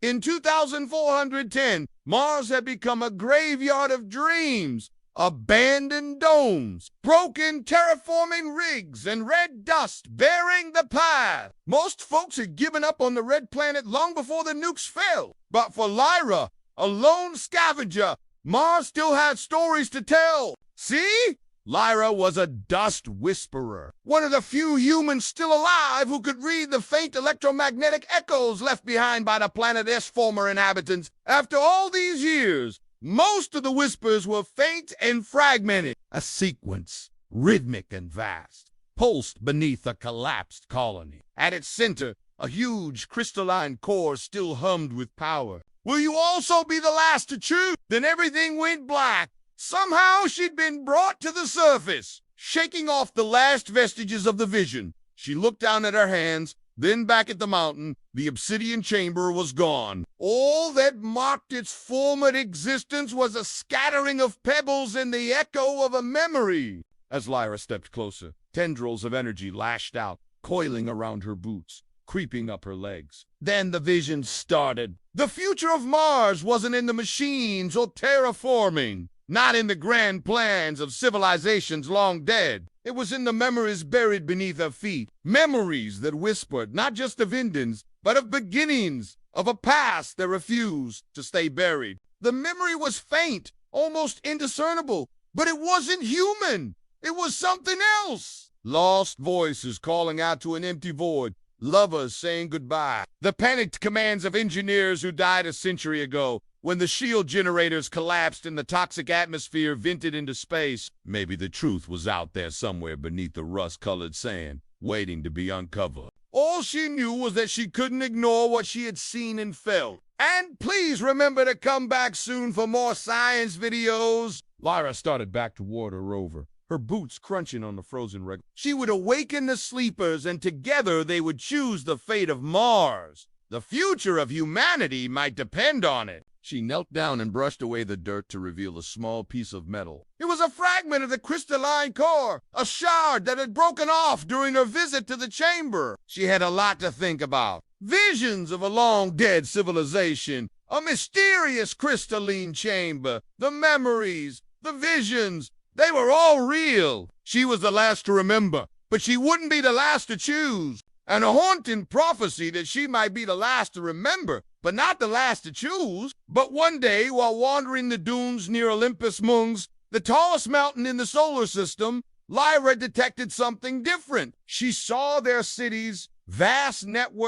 In 2410, Mars had become a graveyard of dreams, abandoned domes, broken terraforming rigs, and red dust bearing the path. Most folks had given up on the red planet long before the nukes fell. But for Lyra, a lone scavenger, Mars still had stories to tell. See? Lyra was a dust whisperer, one of the few humans still alive who could read the faint electromagnetic echoes left behind by the planet's former inhabitants. After all these years, most of the whispers were faint and fragmented, a sequence, rhythmic and vast, pulsed beneath a collapsed colony. At its center, a huge crystalline core still hummed with power. Will you also be the last to choose? Then everything went black. Somehow she'd been brought to the surface. Shaking off the last vestiges of the vision, she looked down at her hands, then back at the mountain. The obsidian chamber was gone. All that marked its former existence was a scattering of pebbles and the echo of a memory. As Lyra stepped closer, tendrils of energy lashed out, coiling around her boots, creeping up her legs. Then the vision started. The future of Mars wasn't in the machines or terraforming, not in the grand plans of civilizations long dead. It was in the memories buried beneath her feet. Memories that whispered not just of endings, but of beginnings, of a past that refused to stay buried. The memory was faint, almost indiscernible, but it wasn't human. It was something else. Lost voices calling out to an empty void. Lovers saying goodbye. The panicked commands of engineers who died a century ago, when the shield generators collapsed and the toxic atmosphere vented into space. Maybe the truth was out there somewhere beneath the rust-colored sand, waiting to be uncovered. All she knew was that she couldn't ignore what she had seen and felt. And please remember to come back soon for more science videos. Lyra started back toward her rover, her boots crunching on the frozen rug. She would awaken the sleepers, and together they would choose the fate of Mars. The future of humanity might depend on it. She knelt down and brushed away the dirt to reveal a small piece of metal. It was a fragment of the crystalline core, a shard that had broken off during her visit to the chamber. She had a lot to think about. Visions of a long-dead civilization, a mysterious crystalline chamber, the memories, the visions, they were all real. She was the last to remember, but she wouldn't be the last to choose. And a haunting prophecy that she might be the last to remember, but not the last to choose. But one day, while wandering the dunes near Olympus Mons, the tallest mountain in the solar system, Lyra detected something different. She saw their cities, vast network,